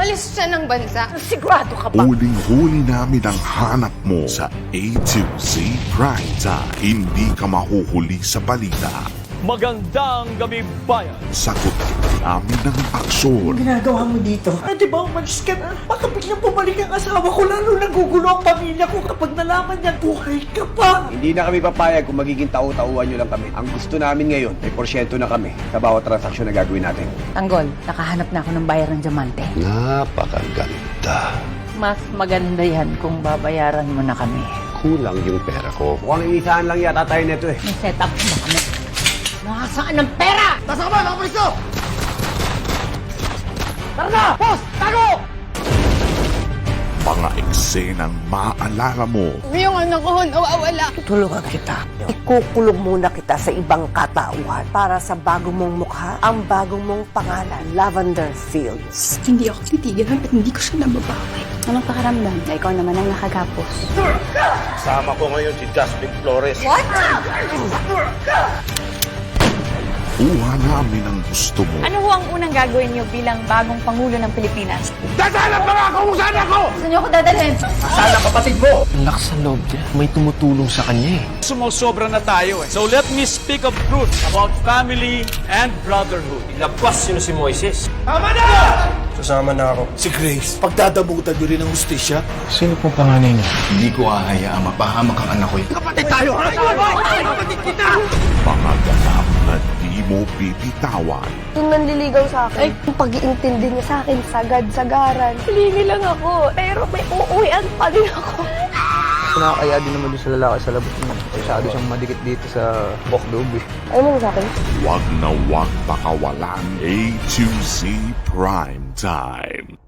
Umalis siya ng bansa. Sigurado ka ba? Huling-huli namin ang hanap mo sa A to Z Primetime. Hindi ka mahuhuli sa balita. Magandang gabi, bayan! Sagot namin ng aksyon. Ginagawa mo dito? Di ba umalis ka na? Baka biglang bumalik ang asawa ko, lalo nagugulo ang pamilya ko kapag nalaman niya buhay ka pa. Hindi na kami papayag kung magiging tau-tauhan nyo lang kami. Ang gusto namin ngayon, may porsyento na kami sa bawat transaksyon na gagawin natin. Tanggol, nakahanap na ako ng bayar ng diamante. Napakaganda. Mas maganda yan kung babayaran mo na kami. Kulang yung pera ko. Mukhang iisahan lang yata tayo nito eh. May setup na kami. Nakasaan ng pera? Mga eksenang maalala mo. Yung anak ko, nawawala. Tutulungan kita. Ikukulong muna kita sa ibang katauhan para sa bagong mong mukha, ang bagong mong pangalan, Lavender Fields. Hindi ako titigilan at hindi ko siya nababawi. Anong pakaramdam na ikaw naman ang nakagapos? Kasama ko ngayon si Jasmine Flores. Kuha namin ang gusto mo. Ano ho ang unang gagawin niyo bilang bagong Pangulo ng Pilipinas? Dadala pa ako kung saan ako! Saan niyo ako dadalhin? Saan ang kapatid mo? Ang lakas ng loob niya. May tumutulong sa kanya eh. Sumusobra na tayo eh. So let me speak of truth about family and brotherhood. Labas yun si Moises. Sasama na ako. Si Grace, pagdadamutan nyo rin ang hustisya. Sino pong panganay niya? Hindi ko hahayaan mapahamak ang anak ko. Kapatid tayo! Kapatid kita! Mga ganap na di mo bibitawan. Yung nanliligaw sa akin, yung pag-iintindi niya sa akin, sagad-sagaran. Hilingi lang ako, pero may uuwian pa din ako. Nakakaya din naman doon sa lalaki sa labas niya. Masyado siyang madikit dito sa bokdog eh. Ayaw mo na sa akin? Huwag na huwag pakawalan A to Z Primetime.